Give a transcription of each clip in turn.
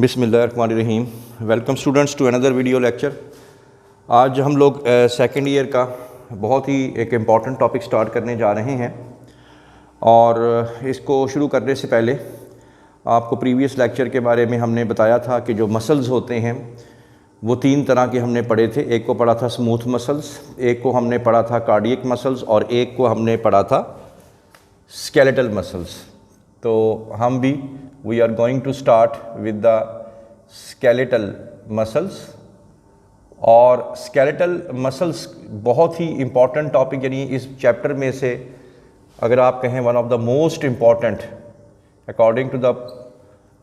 बिस्मिल्लाहिर्रहमानिर्रहीम। Welcome students to another video lecture. आज हम लोग सेकेंड ईयर का बहुत ही एक इम्पॉर्टेंट टॉपिक स्टार्ट करने जा रहे हैं और इसको शुरू करने से पहले आपको प्रीवियस लेक्चर के बारे में हमने बताया था कि जो मसल्स होते हैं वो तीन तरह के हमने पढ़े थे। एक को पढ़ा था स्मूथ मसल्स, एक को हमने पढ़ा था कार्डियक मसल्स और एक को हमने पढ़ा था स्केलेटल मसल्स। तो हम भी we are going to start with the skeletal muscles. और स्केलेटल मसल्स बहुत ही इम्पॉर्टेंट टॉपिक, यानी इस चैप्टर में से अगर आप कहें one of the most important according to the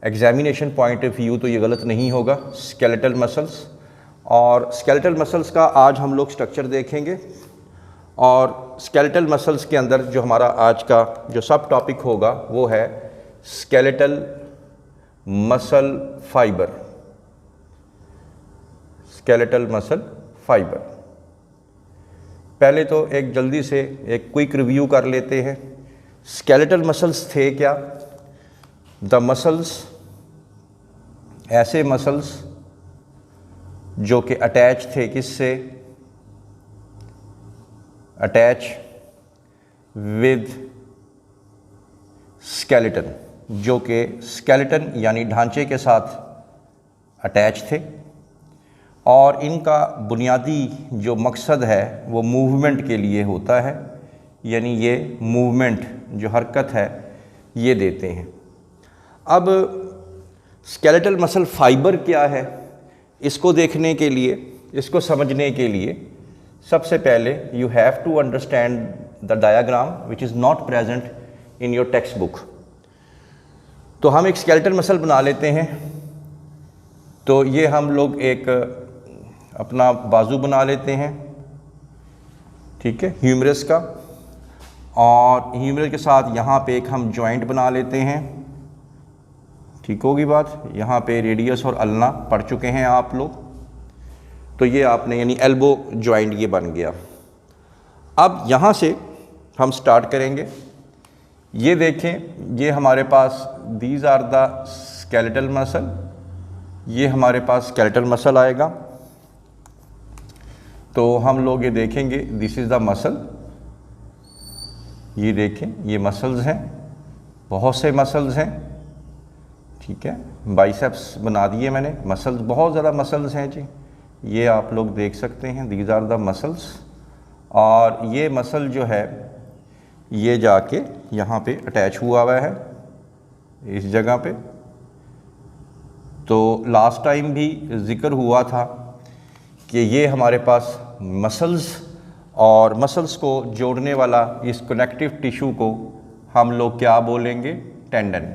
examination point of view, तो ये गलत नहीं होगा, स्केलेटल मसल्स। और स्केलेटल मसल्स का आज हम लोग स्ट्रक्चर देखेंगे और स्केलेटल मसल्स के अंदर जो हमारा आज का जो सब टॉपिक होगा वो है skeletal muscle fibre. Skeletal muscle fibre. पहले तो एक जल्दी से एक क्विक रिव्यू कर लेते हैं। स्केलेटल मसल्स थे क्या? द मसल्स, ऐसे मसल्स जो कि अटैच थे किससे? अटैच विद स्केलेटन, जो कि स्केलेटन यानी ढांचे के साथ अटैच थे। और इनका बुनियादी जो मकसद है वो मूवमेंट के लिए होता है, यानी ये मूवमेंट जो हरकत है ये देते हैं। अब स्केलेटल मसल फाइबर क्या है, इसको देखने के लिए, इसको समझने के लिए सबसे पहले you have to understand the diagram which is not present in your text book. तो हम एक स्केलेटल मसल बना लेते हैं। तो ये हम लोग एक अपना बाजू बना लेते हैं, ठीक है, ह्यूमरस का, और ह्यूमरस के साथ यहाँ पे एक हम जॉइंट बना लेते हैं। ठीक होगी बात? यहाँ पे रेडियस और अल्ना पढ़ चुके हैं आप लोग। तो ये आपने यानी एल्बो जॉइंट ये बन गया। अब यहाँ से हम स्टार्ट करेंगे। ये देखें, ये हमारे पास these are the skeletal muscle, ये हमारे पास स्केलेटल मसल आएगा। तो हम लोग ये देखेंगे, दिस इज़ द मसल। ये देखें, ये मसल्स हैं, बहुत से मसल्स हैं, ठीक है। बाइसेप्स बना दिए मैंने, मसल्स बहुत ज़्यादा मसल्स हैं जी, ये आप लोग देख सकते हैं, दीज आर द मसल्स। और ये मसल जो है ये जाके यहाँ पे अटैच हुआ है इस जगह पे। तो लास्ट टाइम भी जिक्र हुआ था कि ये हमारे पास मसल्स, और मसल्स को जोड़ने वाला इस कनेक्टिव टिश्यू को हम लोग क्या बोलेंगे? टेंडन।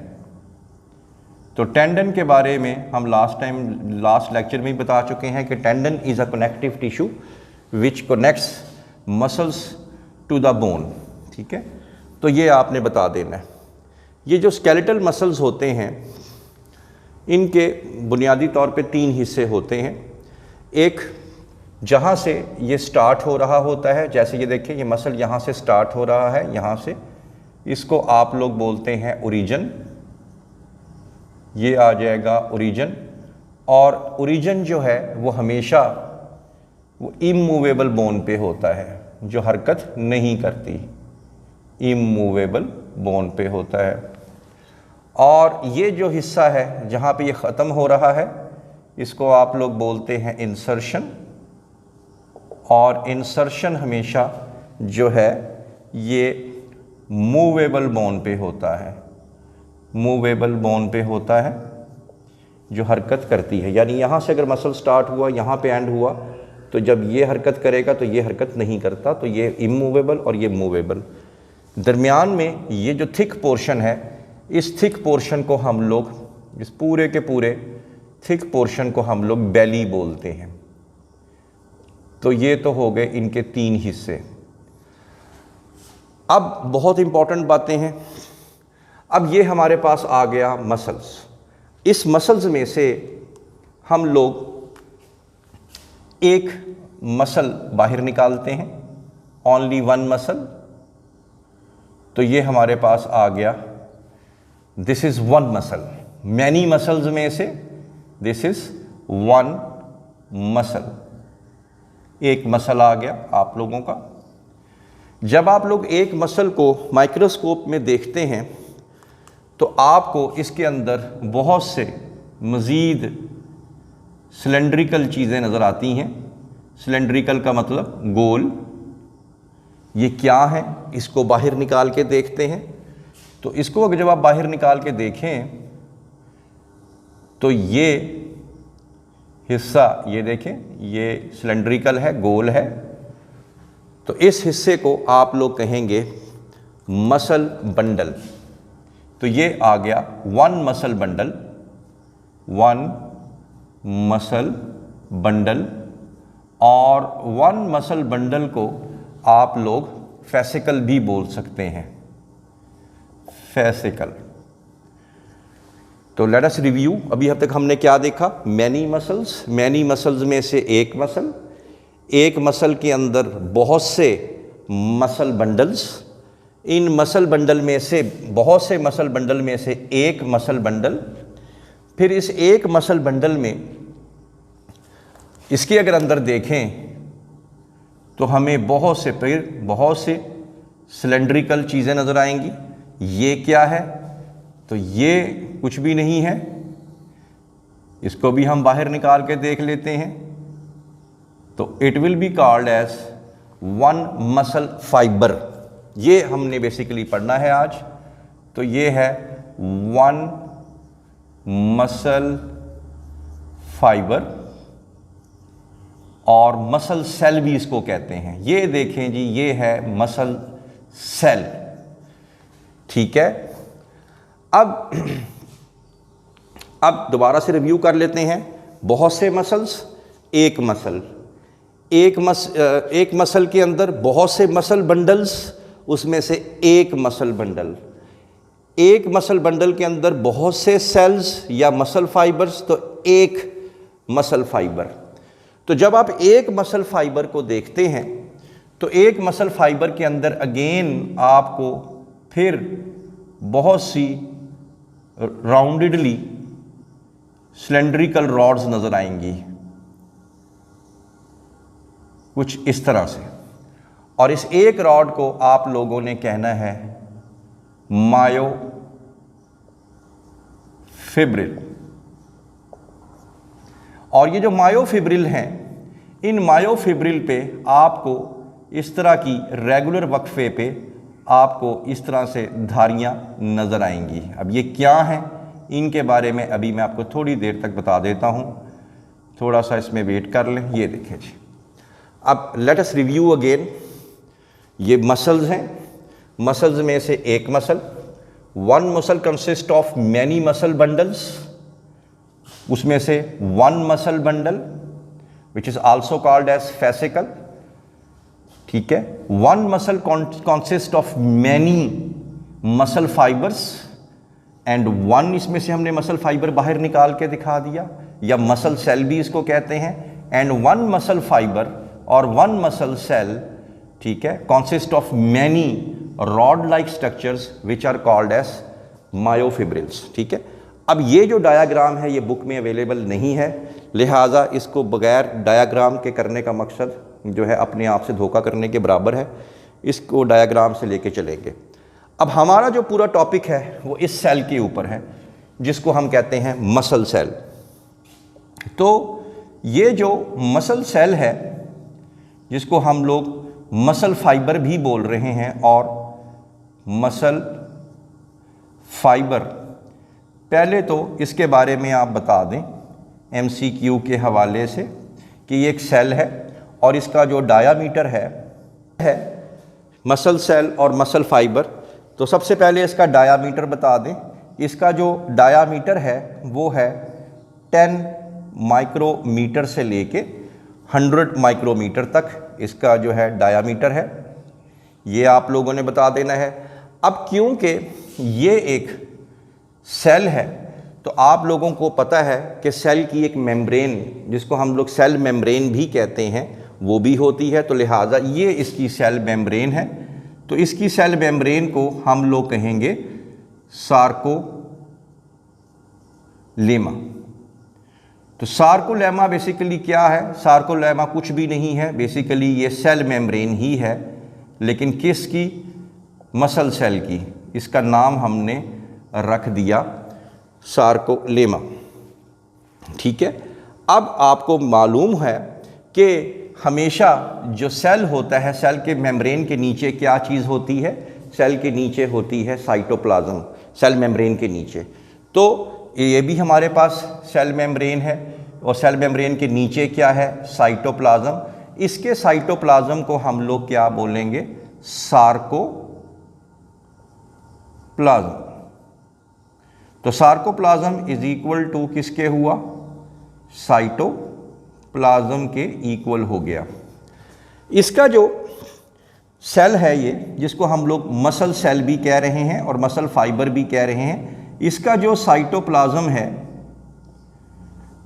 तो टेंडन के बारे में हम लास्ट लेक्चर में ही बता चुके हैं कि tendon is a connective tissue which connects muscles to the bone, ठीक है। तो ये आपने बता देना है। ये जो स्केलेटल मसल्स होते हैं इनके बुनियादी तौर पे तीन हिस्से होते हैं। एक जहाँ से ये स्टार्ट हो रहा होता है, जैसे ये देखिए, ये मसल यहाँ से स्टार्ट हो रहा है, यहाँ से, इसको आप लोग बोलते हैं ओरिजिन। ये आ जाएगा ओरिजिन। और ओरिजिन जो है वो हमेशा वो इमूवेबल बोन पे होता है, जो हरकत नहीं करती, इमूवेबल बोन पे होता है। और ये जो हिस्सा है जहाँ पे ये ख़त्म हो रहा है इसको आप लोग बोलते हैं इंसर्शन। और इंसर्शन हमेशा जो है ये मूवेबल बोन पे होता है, मूवेबल बोन पे होता है, जो हरकत करती है। यानी यहाँ से अगर मसल स्टार्ट हुआ, यहाँ पे एंड हुआ, तो जब ये हरकत करेगा तो ये हरकत नहीं करता, तो ये इमूवेबल और ये मूवेबल। दरमियान में ये जो थिक पोर्शन है, इस थिक पोर्शन को हम लोग, इस पूरे के पूरे थिक पोर्शन को हम लोग बेली बोलते हैं। तो ये तो हो गए इनके तीन हिस्से। अब बहुत इंपॉर्टेंट बातें हैं। अब ये हमारे पास आ गया मसल्स। इस मसल्स में से हम लोग एक मसल बाहर निकालते हैं, ओनली वन मसल। तो ये हमारे पास आ गया, this is one muscle. Many muscles में से दिस इज वन मसल, एक मसल आ गया आप लोगों का। जब आप लोग एक मसल को माइक्रोस्कोप में देखते हैं तो आपको इसके अंदर बहुत से मज़ीद सिलेंड्रिकल चीज़ें नज़र आती हैं। सिलेंड्रिकल का मतलब गोल। ये क्या है, इसको बाहर निकाल के देखते हैं। तो इसको अगर जब आप बाहर निकाल के देखें तो ये हिस्सा, ये देखें, ये सिलेंड्रिकल है, गोल है। तो इस हिस्से को आप लोग कहेंगे मसल बंडल। तो ये आ गया one muscle bundle, one muscle bundle. और वन मसल बंडल को आप लोग फेसिकल भी बोल सकते हैं, फेसिकल। तो लेट अस रिव्यू। अभी अब तक हमने क्या देखा? Many muscles. मैनी मसल्स में से एक मसल, एक मसल के अंदर बहुत से मसल बंडल्स। इन मसल बंडल में से, बहुत से मसल बंडल में से एक मसल बंडल। फिर इस एक मसल बंडल में, इसके अगर अंदर देखें तो हमें बहुत से सिलेंड्रिकल चीज़ें नज़र आएंगी। ये क्या है? तो ये कुछ भी नहीं है। इसको भी हम बाहर निकाल के देख लेते हैं। तो it will be called as one muscle fibre. ये हमने बेसिकली पढ़ना है आज। तो ये है वन मसल फाइबर, और मसल सेल भी इसको कहते हैं। ये देखें जी, ये है मसल सेल। ठीक है। अब दोबारा से रिव्यू कर लेते हैं। बहुत से मसल्स, एक मसल, एक मसल के अंदर बहुत से मसल बंडल्स, उसमें से एक मसल बंडल। एक मसल बंडल के अंदर बहुत से सेल्स या मसल फाइबर्स, तो एक मसल फाइबर। तो जब आप एक मसल फाइबर को देखते हैं तो एक मसल फाइबर के अंदर अगेन आपको फिर बहुत सी राउंडेडली सिलेंड्रिकल रॉड्स नज़र आएंगी, कुछ इस तरह से। और इस एक रॉड को आप लोगों ने कहना है मायोफिब्रिल। और ये जो मायोफिब्रिल हैं, इन मायोफिब्रिल पे आपको इस तरह की रेगुलर वक्फे पे आपको इस तरह से धारियां नज़र आएंगी। अब ये क्या हैं, इनके बारे में अभी मैं आपको थोड़ी देर तक बता देता हूँ। थोड़ा सा इसमें वेट कर लें। ये देखें जी, अब लेट अस रिव्यू अगेन। ये मसल्स हैं। मसल्स में से एक muscle, one muscle consist of many muscle bundles. उसमें से one muscle bundle which is also called as fascicle. ठीक है। One muscle consist of many muscle fibres and one, इसमें से हमने मसल फाइबर बाहर निकाल के दिखा दिया, या मसल सेल भी इसको कहते हैं। एंड वन मसल फाइबर और वन मसल सेल, ठीक है, consist of many rod like structures which are called as myofibrils. ठीक है। अब ये जो डायाग्राम है ये बुक में अवेलेबल नहीं है, लिहाजा इसको बगैर डायाग्राम के करने का मकसद जो है अपने आप से धोखा करने के बराबर है। इसको डायाग्राम से लेके चलेंगे। अब हमारा जो पूरा टॉपिक है वो इस सेल के ऊपर है जिसको हम कहते हैं मसल सेल। तो ये जो मसल सेल है जिसको हम लोग मसल फाइबर भी बोल रहे हैं, और मसल फाइबर, पहले तो इसके बारे में आप बता दें MCQ के हवाले से कि ये एक सेल है और इसका जो डायामीटर है मसल सेल और मसल फाइबर। तो सबसे पहले इसका डायामीटर बता दें। इसका जो डायामीटर है वो है 10 माइक्रोमीटर से लेके 100 माइक्रोमीटर तक इसका जो है डायामीटर है। ये आप लोगों ने बता देना है। अब क्योंकि ये एक सेल है तो आप लोगों को पता है कि सेल की एक मेम्ब्रेन, जिसको हम लोग सेल मेम्ब्रेन भी कहते हैं, वो भी होती है। तो लिहाजा ये इसकी सेल मेम्ब्रेन है। तो इसकी सेल मेम्ब्रेन को हम लोग कहेंगे सार्कोलेमा। तो सार्कोलेमा बेसिकली क्या है? सार्कोलेमा कुछ भी नहीं है, बेसिकली ये सेल मेम्ब्रेन ही है, लेकिन किसकी? मसल सेल की। इसका नाम हमने रख दिया सार्कोलेमा। ठीक है। अब आपको मालूम है कि हमेशा जो सेल होता है, सेल के मेम्ब्रेन के नीचे क्या चीज़ होती है? सेल के नीचे होती है साइटोप्लाज्म, सेल मेम्ब्रेन के नीचे। तो ये भी हमारे पास सेल मेम्ब्रेन है और सेल मेम्ब्रेन के नीचे क्या है? साइटोप्लाज्म। इसके साइटोप्लाज्म को हम लोग क्या बोलेंगे? सार्कोप्लाज्म। तो सार्कोप्लाज्म इज इक्वल टू किसके हुआ? साइटोप्लाज्म के इक्वल हो गया। इसका जो सेल है ये, जिसको हम लोग मसल सेल भी कह रहे हैं और मसल फाइबर भी कह रहे हैं, इसका जो साइटोप्लाज्म है,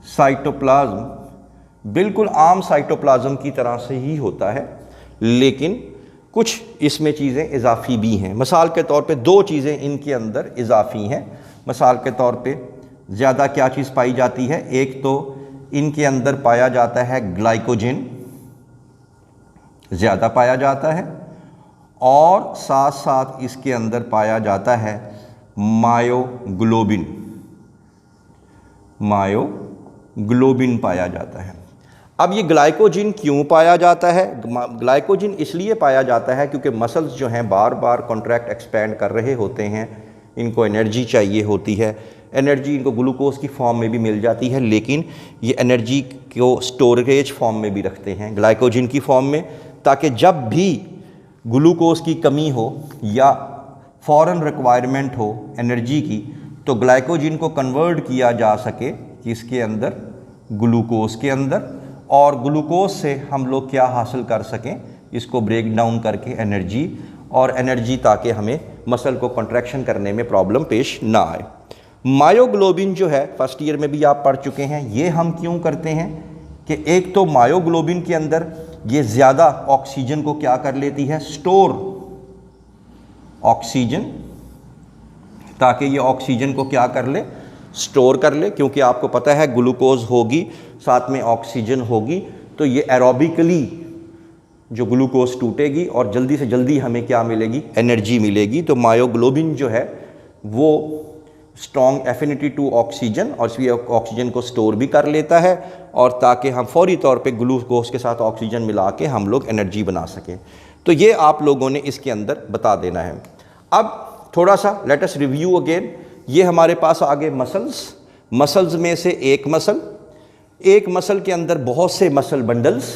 साइटोप्लाज्म बिल्कुल आम साइटोप्लाज्म की तरह से ही होता है, लेकिन कुछ इसमें चीज़ें इजाफी भी हैं। मिसाल के तौर पे दो चीज़ें इनके अंदर इजाफी हैं। मिसाल के तौर पे ज़्यादा क्या चीज़ पाई जाती है? एक तो इनके अंदर पाया जाता है ग्लाइकोजन, ज़्यादा पाया जाता है, और साथ साथ इसके अंदर पाया जाता है मायोग्लोबिन। मायोग्लोबिन पाया जाता है। अब ये ग्लाइकोजन क्यों पाया जाता है? ग्लाइकोजन इसलिए पाया जाता है क्योंकि मसल्स जो हैं बार बार कॉन्ट्रैक्ट एक्सपैंड कर रहे होते हैं, इनको एनर्जी चाहिए होती है। एनर्जी इनको ग्लूकोज की फॉर्म में भी मिल जाती है, लेकिन ये एनर्जी को स्टोरेज फॉर्म में भी रखते हैं, ग्लाइकोजन की फॉर्म में, ताकि जब भी ग्लूकोज की कमी हो या फ़ौरन रिक्वायरमेंट हो एनर्जी की, तो ग्लाइकोजन को कन्वर्ट किया जा सके किसके अंदर? ग्लूकोज के अंदर। और ग्लूकोज से हम लोग क्या हासिल कर सकें? इसको ब्रेक डाउन करके एनर्जी, और एनर्जी ताकि हमें मसल को कॉन्ट्रैक्शन करने में प्रॉब्लम पेश ना आए। मायोग्लोबिन जो है, फर्स्ट ईयर में भी आप पढ़ चुके हैं, ये हम क्यों करते हैं कि एक तो मायोग्लोबिन के अंदर ये ज़्यादा ऑक्सीजन को क्या कर लेती है? स्टोर ऑक्सीजन, ताकि ये ऑक्सीजन को क्या कर ले? स्टोर कर ले। क्योंकि आपको पता है ग्लूकोज होगी, साथ में ऑक्सीजन होगी, तो ये एरोबिकली जो ग्लूकोज टूटेगी और जल्दी से जल्दी हमें क्या मिलेगी? एनर्जी मिलेगी। तो मायोग्लोबिन जो है वो स्ट्रॉन्ग एफिनिटी टू ऑक्सीजन, और इसलिए ऑक्सीजन को स्टोर भी कर लेता है, और ताकि हम फौरी तौर पे ग्लूकोज के साथ ऑक्सीजन मिला के हम लोग एनर्जी बना सकें। तो ये आप लोगों ने इसके अंदर बता देना है। अब थोड़ा सा लेट अस रिव्यू अगेन। ये हमारे पास आगे मसल्स में से एक मसल के अंदर बहुत से मसल बंडल्स,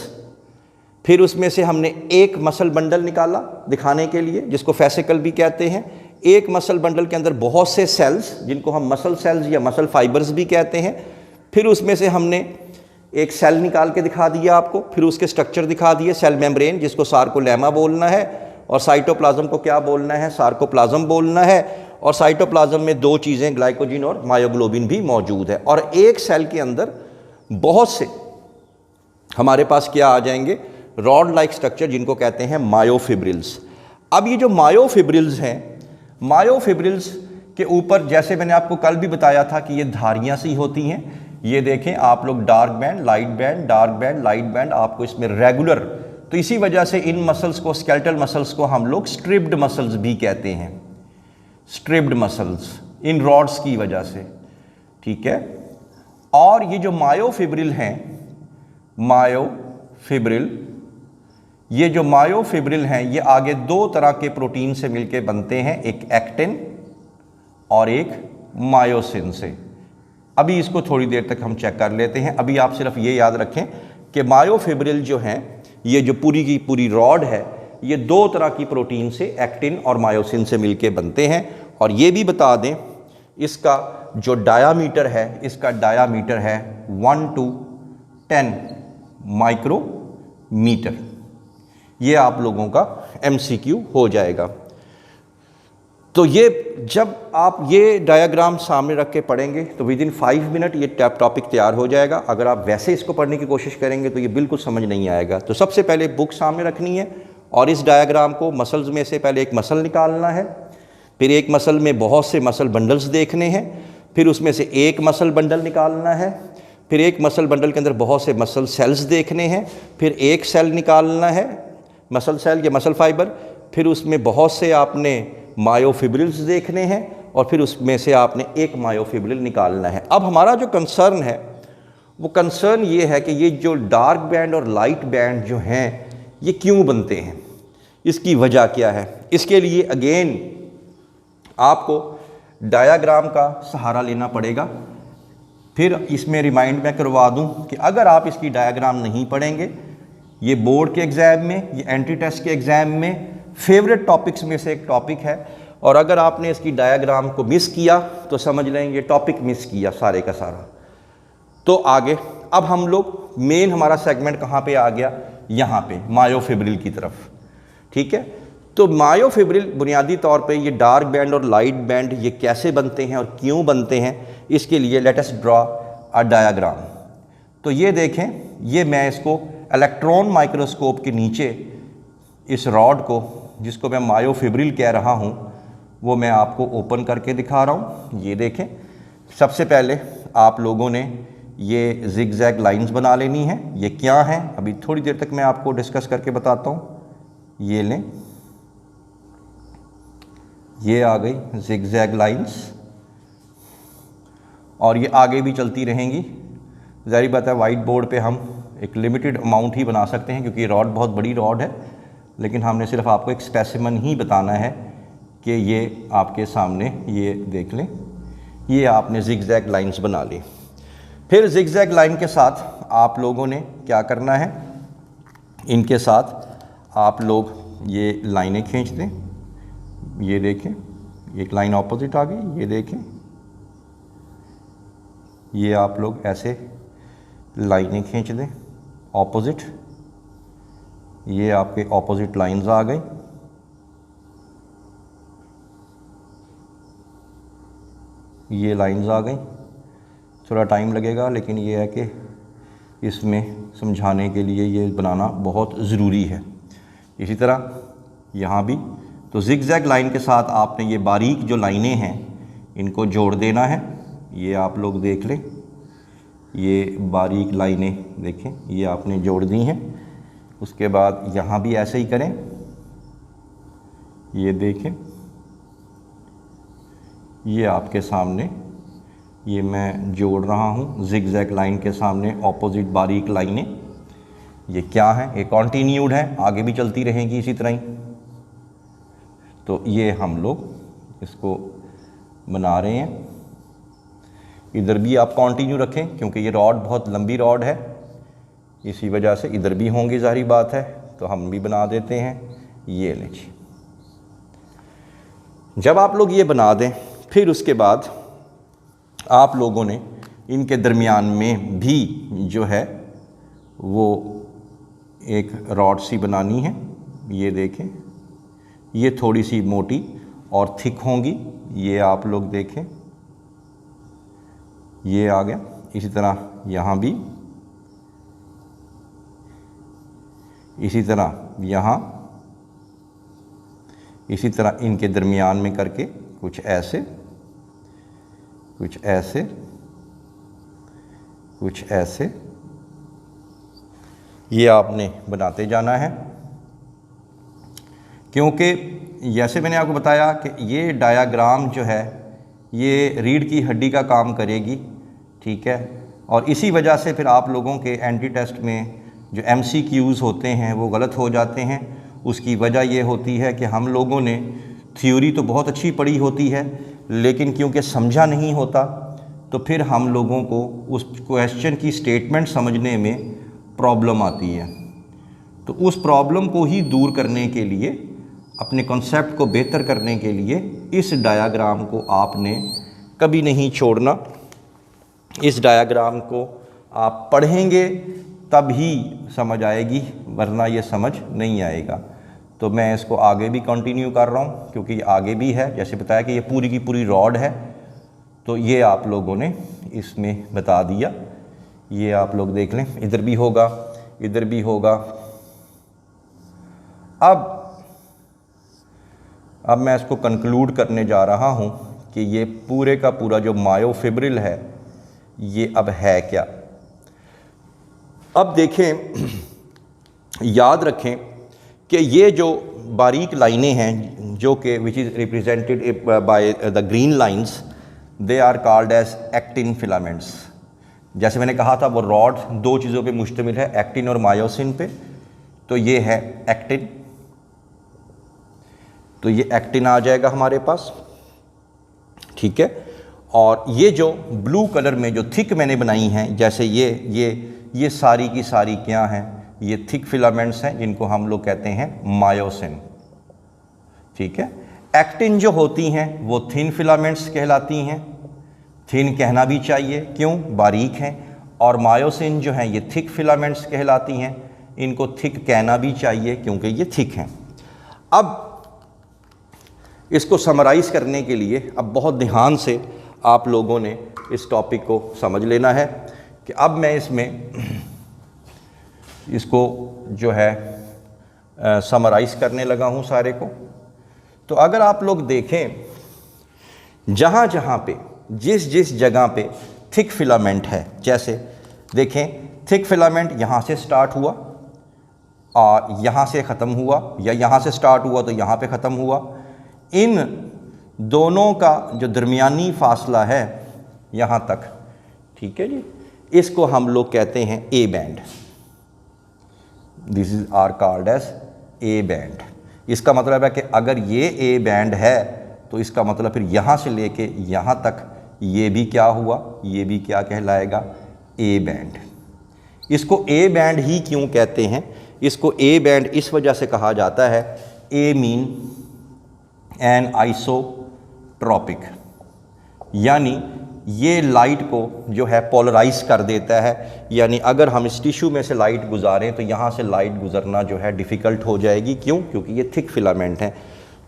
फिर उसमें से हमने एक मसल बंडल निकाला दिखाने के लिए, जिसको फेसिकल भी कहते हैं। एक मसल बंडल के अंदर बहुत से सेल्स, जिनको हम मसल सेल्स या मसल फाइबर्स भी कहते हैं। फिर उसमें से हमने एक सेल निकाल के दिखा दिया आपको, फिर उसके स्ट्रक्चर दिखा दिए, सेल मेम्ब्रेन जिसको सार्कोलेमा बोलना है, और साइटोप्लाज्म को क्या बोलना है? सार्कोप्लाज्म बोलना है। और साइटोप्लाज्म में दो चीज़ें, ग्लाइकोजन और मायोग्लोबिन भी मौजूद है। और एक सेल के अंदर बहुत से हमारे पास क्या आ जाएंगे? रॉड लाइक स्ट्रक्चर, जिनको कहते हैं मायोफिब्रिल्स। अब ये जो मायोफिब्रिल्स हैं, मायोफिब्रिल्स के ऊपर जैसे मैंने आपको कल भी बताया था कि ये धारियाँ सी होती हैं। ये देखें आप लोग, dark band, light band, dark band, light band, आपको इसमें रेगुलर। तो इसी वजह से इन मसल्स को, स्केलेटल मसल्स को हम लोग स्ट्रिप्ड मसल्स भी कहते हैं, स्ट्रिप्ड मसल्स, इन रॉड्स की वजह से। ठीक है। और ये जो मायोफिब्रिल हैं, ये जो मायोफिब्रिल हैं, ये आगे दो तरह के प्रोटीन से मिलके बनते हैं, एक एक्टिन और एक मायोसिन से। अभी इसको थोड़ी देर तक हम चेक कर लेते हैं। अभी आप सिर्फ ये याद रखें कि मायोफिब्रिल जो हैं, ये जो पूरी की पूरी रॉड है, ये दो तरह की प्रोटीन से, एक्टिन और मायोसिन से मिलके बनते हैं। और ये भी बता दें, इसका जो डायामीटर है, इसका डायामीटर है 1 to 10 माइक्रोमीटर। ये आप लोगों का MCQ हो जाएगा। तो ये जब आप ये डायग्राम सामने रख के पढ़ेंगे तो विद इन 5 मिनट ये टॉपिक तैयार हो जाएगा। अगर आप वैसे इसको पढ़ने की कोशिश करेंगे तो ये बिल्कुल समझ नहीं आएगा। तो सबसे पहले बुक सामने रखनी है और इस डायग्राम को, मसल्स में से पहले एक मसल निकालना है, फिर एक मसल में बहुत से मसल बंडल्स देखने हैं, फिर उसमें से एक मसल बंडल निकालना है, फिर एक मसल बंडल के अंदर बहुत से मसल सेल्स देखने हैं, फिर एक सेल निकालना है मसल सेल या मसल फाइबर, फिर उसमें बहुत से आपने मायोफिब्रिल्स देखने हैं और फिर उसमें से आपने एक मायोफिब्रिल निकालना है। अब हमारा जो कंसर्न है वो कंसर्न ये है कि ये जो डार्क बैंड और लाइट बैंड जो हैं ये क्यों बनते हैं, इसकी वजह क्या है। इसके लिए अगेन आपको डायाग्राम का सहारा लेना पड़ेगा। फिर इसमें रिमाइंड मैं करवा दूं कि अगर आप इसकी डायाग्राम नहीं पढ़ेंगे, ये बोर्ड के एग्ज़ाम में, ये एंट्री टेस्ट के एग्ज़ाम में फेवरेट टॉपिक्स में से एक टॉपिक है, और अगर आपने इसकी डायाग्राम को मिस किया तो समझ लें ये टॉपिक मिस किया सारे का सारा। तो आगे अब हम लोग मेन हमारा सेगमेंट कहाँ पे आ गया, यहाँ पे मायोफिब्रिल की तरफ। ठीक है, तो मायोफिब्रिल बुनियादी तौर पे ये डार्क बैंड और लाइट बैंड ये कैसे बनते हैं और क्यों बनते हैं, इसके लिए let us draw a diagram. तो ये देखें, ये मैं इसको इलेक्ट्रॉन माइक्रोस्कोप के नीचे इस रॉड को, जिसको मैं मायोफिब्रिल कह रहा हूँ, वो मैं आपको ओपन करके दिखा रहा हूँ। ये देखें, सबसे पहले आप लोगों ने ये जिगजैग लाइंस बना लेनी है। ये क्या हैं अभी थोड़ी देर तक मैं आपको डिस्कस करके बताता हूँ। ये लें, ये आ गई जिगजैग लाइंस, और ये आगे भी चलती रहेंगी। ज़ाहिर बात है वाइट बोर्ड पे हम एक लिमिटेड अमाउंट ही बना सकते हैं क्योंकि रॉड बहुत बड़ी रॉड है, लेकिन हमने सिर्फ आपको एक स्पेसिमन ही बताना है कि ये आपके सामने, ये देख लें, ये आपने जिगजैग लाइंस बना ली। फिर जिगजैग लाइन के साथ आप लोगों ने क्या करना है, इनके साथ आप लोग ये लाइनें खींच दें। ये देखें, एक लाइन ऑपोजिट आ गई, ये देखें, ये आप लोग ऐसे लाइनें खींच दें ऑपोजिट। ये आपके ऑपोजिट लाइंस आ गई। ये लाइंस आ गई। थोड़ा टाइम लगेगा, लेकिन ये है कि इसमें समझाने के लिए ये बनाना बहुत ज़रूरी है। इसी तरह यहाँ भी तो जिगजैग लाइन के साथ आपने ये बारीक जो लाइनें हैं इनको जोड़ देना है। ये आप लोग देख लें, ये बारीक लाइनें देखें, ये आपने जोड़ दी हैं। उसके बाद यहाँ भी ऐसे ही करें। ये देखें, ये आपके सामने ये मैं जोड़ रहा हूँ जिगजैग लाइन के सामने ऑपोजिट बारीक लाइनें। ये क्या है, ये कॉन्टीन्यूड है, आगे भी चलती रहेंगी इसी तरह ही। तो ये हम लोग इसको बना रहे हैं। इधर भी आप कंटिन्यू रखें क्योंकि ये रॉड बहुत लंबी रॉड है, इसी वजह से इधर भी होंगी, ज़ाहिर बात है। तो हम भी बना देते हैं। ये लीजिए, जब आप लोग ये बना दें, फिर उसके बाद आप लोगों ने इनके दरमियान में भी जो है वो एक रॉड सी बनानी है। ये देखें, ये थोड़ी सी मोटी और थिक होंगी। ये आप लोग देखें, ये आ गया। इसी तरह यहाँ भी, इसी तरह यहाँ, इसी तरह इनके दरमियान में करके कुछ ऐसे, कुछ ऐसे, कुछ ऐसे, ये आपने बनाते जाना है। क्योंकि जैसे मैंने आपको बताया कि ये डायाग्राम जो है ये रीढ़ की हड्डी का काम करेगी, ठीक है। और इसी वजह से फिर आप लोगों के एंट्री टेस्ट में जो MCQs होते हैं वो गलत हो जाते हैं। उसकी वजह ये होती है कि हम लोगों ने थ्योरी तो बहुत अच्छी पढ़ी होती है, लेकिन क्योंकि समझा नहीं होता तो फिर हम लोगों को उस क्वेश्चन की स्टेटमेंट समझने में प्रॉब्लम आती है। तो उस प्रॉब्लम को ही दूर करने के लिए, अपने कॉन्सेप्ट को बेहतर करने के लिए इस डायाग्राम को आपने कभी नहीं छोड़ना। इस डायाग्राम को आप पढ़ेंगे तब ही समझ आएगी, वरना ये समझ नहीं आएगा। तो मैं इसको आगे भी कंटिन्यू कर रहा हूँ क्योंकि ये आगे भी है। जैसे बताया कि ये पूरी की पूरी रॉड है, तो ये आप लोगों ने इसमें बता दिया। ये आप लोग देख लें, इधर भी होगा, इधर भी होगा। अब मैं इसको कंक्लूड करने जा रहा हूँ कि ये पूरे का पूरा जो मायोफिब्रिल है ये अब है क्या। अब देखें, याद रखें कि ये जो बारीक लाइनें हैं जो कि which is represented by the green lines, they are called as actin filaments. जैसे मैंने कहा था वो रॉड दो चीज़ों पे मुश्तमिल है, एक्टिन और मायोसिन पे, तो ये है एक्टिन, तो ये एक्टिन आ जाएगा हमारे पास, ठीक है। और ये जो ब्लू कलर में जो थिक मैंने बनाई हैं, जैसे ये सारी की सारी क्या हैं, ये थिक फिलामेंट्स हैं जिनको हम लोग कहते हैं मायोसिन, ठीक है। एक्टिन जो होती हैं वो थिन फिलामेंट्स कहलाती हैं, थिन कहना भी चाहिए क्यों, बारीक हैं। और मायोसिन जो हैं ये थिक फिलामेंट्स कहलाती हैं, इनको थिक कहना भी चाहिए क्योंकि ये थिक हैं। अब इसको समराइज़ करने के लिए अब बहुत ध्यान से आप लोगों ने इस टॉपिक को समझ लेना है कि अब मैं इसमें इसको जो है समराइज़ करने लगा हूँ सारे को। तो अगर आप लोग देखें, जहाँ जहाँ पे जिस जगह पे थिक फिलामेंट है, जैसे देखें थिक फिलामेंट यहाँ से स्टार्ट हुआ और यहाँ से ख़त्म हुआ, या यहाँ से स्टार्ट हुआ तो यहाँ पे ख़त्म हुआ, इन दोनों का जो दरमियानी फासला है यहाँ तक, ठीक है जी, इसको हम लोग कहते हैं A band. This is are called as A band. इसका मतलब है कि अगर ये ए बैंड है तो इसका मतलब फिर यहाँ से लेके यहाँ तक ये भी क्या हुआ, ये भी क्या कहलाएगा, ए बैंड। इसको ए बैंड ही क्यों कहते हैं, इसको ए बैंड इस वजह से कहा जाता है, ए मीन एन आइसोट्रॉपिक, यानी ये लाइट को जो है पोलराइज कर देता है। यानी अगर हम इस टिश्यू में से लाइट गुजारें तो यहाँ से लाइट गुजरना जो है डिफ़िकल्ट हो जाएगी, क्यों, क्योंकि ये थिक फिलामेंट है।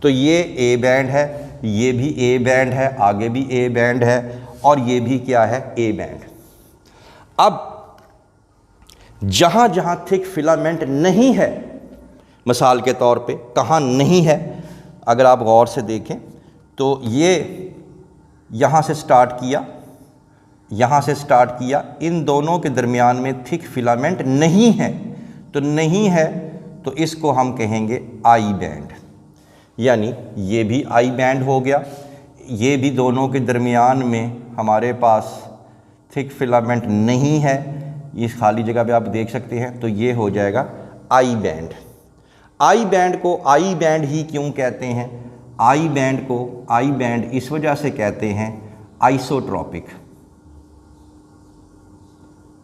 तो ये ए बैंड है, ये भी ए बैंड है, आगे भी ए बैंड है, और ये भी क्या है, ए बैंड। अब जहाँ जहाँ थिक फिलामेंट नहीं है, मिसाल के तौर पे कहाँ नहीं है, अगर आप गौर से देखें तो ये यहाँ से स्टार्ट किया, यहाँ से स्टार्ट किया, इन दोनों के दरमियान में थिक फिलामेंट नहीं है, तो नहीं है तो इसको हम कहेंगे आई बैंड। यानी ये भी आई बैंड हो गया, ये भी दोनों के दरमियान में हमारे पास थिक फिलामेंट नहीं है, इस खाली जगह पे आप देख सकते हैं, तो ये हो जाएगा आई बैंड। आई बैंड को आई बैंड ही क्यों कहते हैं, आई बैंड को आई बैंड इस वजह से कहते हैं आइसोट्रॉपिक।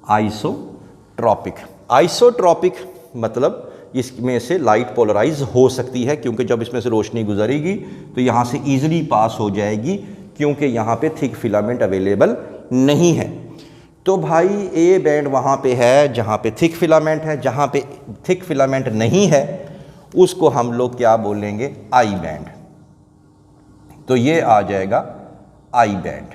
आइसोट्रॉपिक, आइसोट्रॉपिक मतलब इसमें से लाइट पोलराइज हो सकती है, क्योंकि जब इसमें से रोशनी गुजरेगी तो यहाँ से ईजिली पास हो जाएगी, क्योंकि यहाँ पे थिक फिलामेंट अवेलेबल नहीं है। तो भाई ए बैंड वहाँ पे है जहाँ पे थिक फिलामेंट है, जहाँ पे थिक फिलामेंट नहीं है उसको हम लोग क्या बोलेंगे, आई बैंड। तो ये आ जाएगा I band,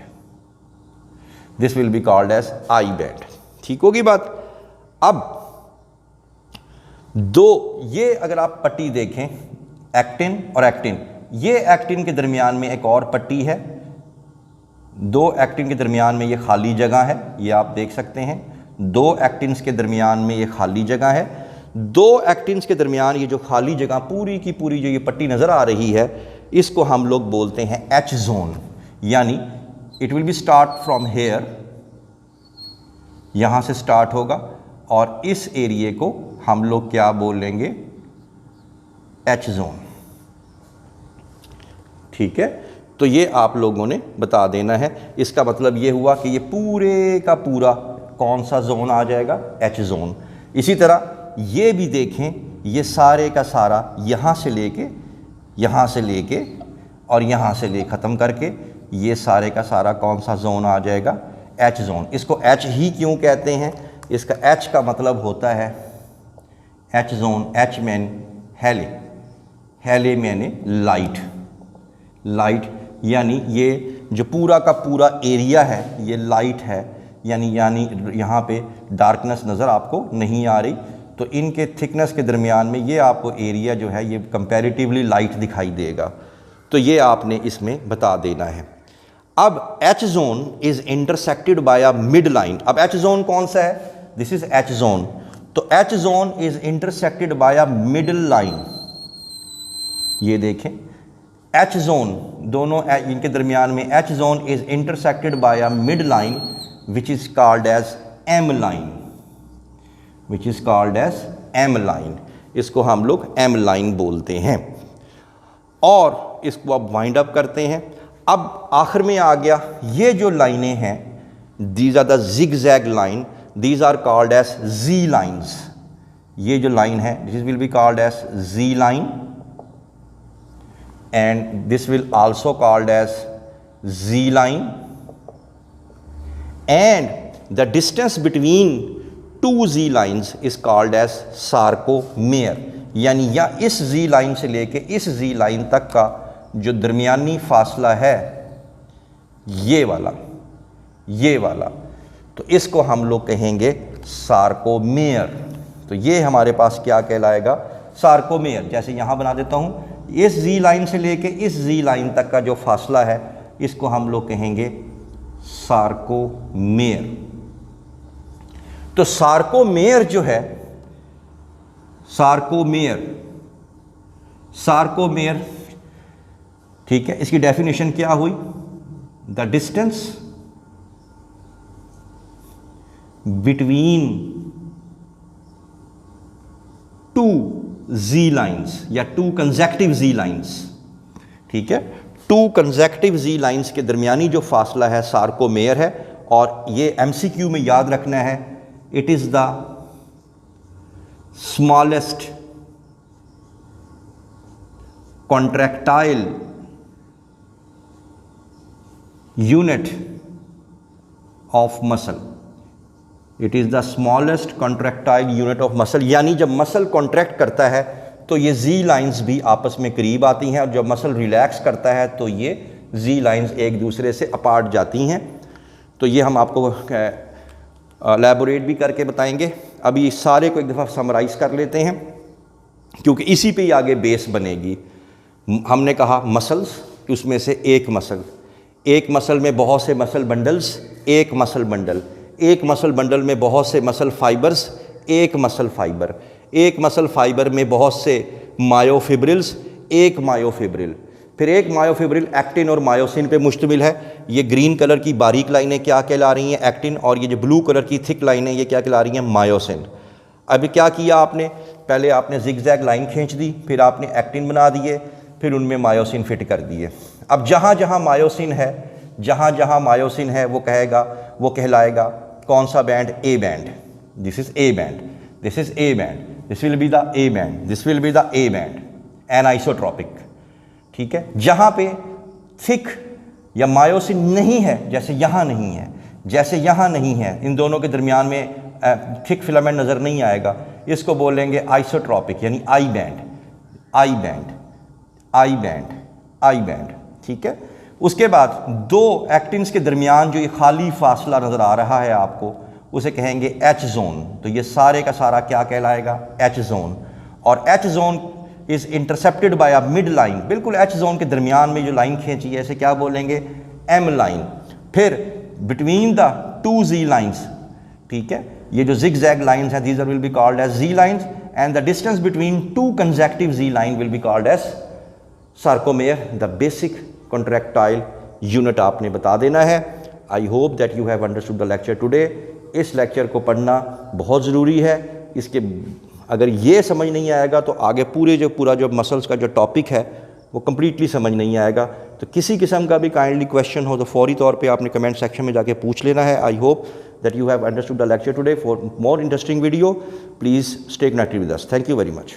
this will be called as I band. ठीक होगी बात। अब दो, ये अगर आप पट्टी देखें एक्टिन और एक्टिन, ये एक्टिन के दरमियान में एक और पट्टी है, दो एक्टिन के दरमियान में ये खाली जगह है, ये आप देख सकते हैं, दो एक्टिन्स के दरमियान में ये खाली जगह है। दो एक्टिन्स के दरमियान ये जो खाली जगह पूरी की पूरी जो ये पट्टी नज़र आ रही है, इसको हम लोग बोलते हैं एच जोन। यानी it will B start from here, यहाँ से स्टार्ट होगा और इस एरिए को हम लोग क्या बोलेंगे, एच जोन। ठीक है, तो ये आप लोगों ने बता देना है। इसका मतलब ये हुआ कि ये पूरे का पूरा कौन सा जोन आ जाएगा, एच जोन। इसी तरह ये भी देखें, ये सारे का सारा यहाँ से लेके और यहाँ से ले ख़त्म करके ये सारे का सारा कौन सा जोन आ जाएगा, एच जोन। इसको एच ही क्यों कहते हैं, इसका एच का मतलब होता है एच जोन, एच मैन हेले, हेले मैंने लाइट, लाइट यानी ये जो पूरा का पूरा एरिया है ये लाइट है, यानी यहाँ पे डार्कनेस नज़र आपको नहीं आ रही, तो इनके थिकनेस के दरमियान में ये आपको एरिया जो है ये कंपैरेटिवली लाइट दिखाई देगा। तो ये आपने इसमें बता देना है। अब H zone is intersected by a mid line. अब एच जोन कौन सा है, दिस इज एच जोन। तो H zone is intersected by a middle line. ये देखें एच जोन, दोनों इनके दरमियान में H zone is intersected by a mid line which is called as M line, which is called as M line. इसको हम लोग एम लाइन बोलते हैं। और इसको अब वाइंड अप करते हैं। अब आखिर में आ गया ये जो लाइनें हैं, these are the zigzag line, these are called as Z lines. ये जो लाइन है this will be called as Z line and this will also called as Z line, and the distance between two Z lines is called as sarcomere। यानी या इस Z line से लेके इस Z line तक का जो दरमियानी फासला है ये वाला, तो इसको हम लोग कहेंगे सार्कोमेयर। तो ये हमारे पास क्या कहलाएगा, सार्कोमेयर। जैसे यहाँ बना देता हूँ, इस जी लाइन से लेके इस जी लाइन तक का जो फासला है इसको हम लोग कहेंगे सार्कोमेयर। तो सार्कोमेयर जो है, सार्कोमेयर ठीक है, इसकी डेफिनेशन क्या हुई, the distance between two Z lines या टू कंसेक्टिव जी लाइन्स। ठीक है, टू कंसेक्टिव जी लाइन्स के दरमियानी जो फासला है सार्कोमेयर है। और ये एमसीक्यू में याद रखना है, it is the smallest contractile unit of muscle. It is the smallest contractile unit of muscle. यानी जब मसल कॉन्ट्रैक्ट करता है तो ये जी लाइंस भी आपस में करीब आती हैं, और जब मसल रिलैक्स करता है तो ये जी लाइंस एक दूसरे से अपार्ट जाती हैं। तो ये हम आपको एलैबोरेट भी करके बताएंगे। अभी सारे को एक दफ़ा समराइज़ कर लेते हैं, क्योंकि इसी पे ही आगे बेस बनेगी। हमने कहा मसल्स, उसमें से एक मसल में बहुत से मसल बंडल्स, एक मसल बंडल, एक मसल बंडल में बहुत से मसल फाइबर्स, एक मसल फाइबर, एक मसल फाइबर में बहुत से मायोफिब्रिल्स, एक मायोफिब्रिल, फिर एक मायोफिब्रिल एक्टिन और मायोसिन पे मुश्तमिल है। ये ग्रीन कलर की बारीक लाइनें क्या कहला रही हैं, एक्टिन, और ये जो ब्लू कलर की थिक लाइनें ये क्या कहला रही हैं, मायोसिन। अभी क्या किया आपने, पहले आपने जिगजैग लाइन खींच दी, फिर आपने एक्टिन बना दिए, फिर उनमें मायोसिन फिट कर दिए। अब जहाँ जहाँ मायोसिन है वो कहलाएगा कौन सा band, A band. This is a band, this is a band, this will be the A band, this will be the A band, anisotropic. ठीक है, जहाँ पे थिक या मायोसिन नहीं है, जैसे यहाँ नहीं है, इन दोनों के दरमियान में थिक फिलामेंट नज़र नहीं आएगा, इसको बोलेंगे आइसोट्रॉपिक, यानी आई बैंड। ठीक है, उसके बाद दो एक्टिन्स के दरमियान जो ये खाली फासला नज़र आ रहा है आपको, उसे कहेंगे एच जोन। तो ये सारे का सारा क्या कहलाएगा, एच जोन। और H zone is intercepted bye a mid line. बिल्कुल एच जोन के दरमियान में जो लाइन खींची है इसे क्या बोलेंगे, एम लाइन। फिर between the two Z lines, ठीक है, ये जो जिगजैग लाइन्स हैं, these will be called as Z lines, and the distance between two consecutive Z line will be called as sarcomere. The basic contractile unit आपने बता देना है। I hope that you have understood the lecture today. इस lecture को पढ़ना बहुत ज़रूरी है। इसके अगर ये समझ नहीं आएगा तो आगे पूरा जो मसल्स का जो टॉपिक है वो कम्प्लीटली समझ नहीं आएगा। तो किसी किस्म का भी काइंडली क्वेश्चन हो तो फौरी तौर पे आपने कमेंट सेक्शन में जाके पूछ लेना है। I hope that you have understood the lecture today. For more interesting video please stay connected with us. Thank you very much.